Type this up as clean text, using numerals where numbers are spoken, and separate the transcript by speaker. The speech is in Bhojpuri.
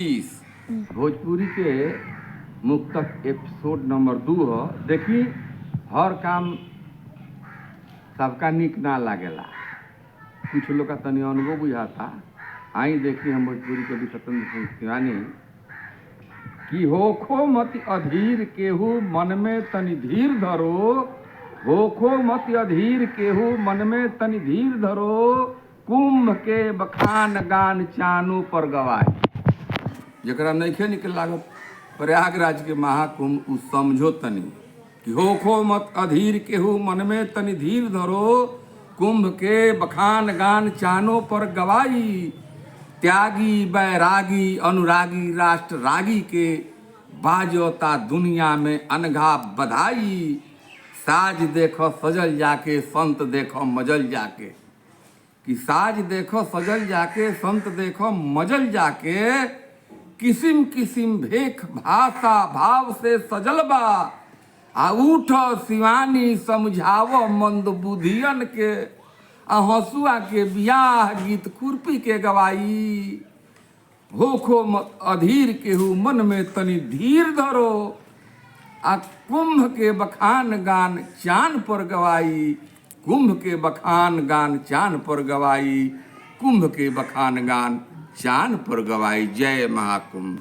Speaker 1: 30 भोजपुरी के मुक्तक एपिसोड नंबर 2 ह। देखी, हर काम सबका निक ना लागेला, कुछ लोग का तनी अनुभव बुझाता। आई देखी हम भोजपुरी के सत्येंद्र सिंह शिवानी कि होखो मत अधीर केहू मन में तनी धीर धरो, होखो मत अधीर केहू मन में तनी धीर धरो, कुंभ के बखान गान चानू पर गवाई। जरा नइखे निकल लागत प्रयागराज के महाकुंभ उ समझो तनी कि होखो मत अधीर केहू मन में तनी धीर धरो, कुंभ के बखान गान चानों पर गवाई। त्यागी बैरागी अनुरागी राष्ट्र रागी के बाजोता दुनिया में अनघा बधाई। साज देखो सजल जाके संत देखो मजल जाके, कि साज देखो सजल जाके संत देखो मजल जाके, किसिम किसिम भेख भाषा भाव से सजल बा। आ उठ शिवानी समझावो मंद बुधियन के, हंसुआ के बियाह गीत खुरपी के गवाई। होखो मत अधीर केहू मन में तनी धीर धरो, आ कुंभ के बखान गान चान पर गवाई। कुंभ के बखान गान चान पर गवाई, कुंभ के बखान गान चान पर गवाई। जय महाकुंभ।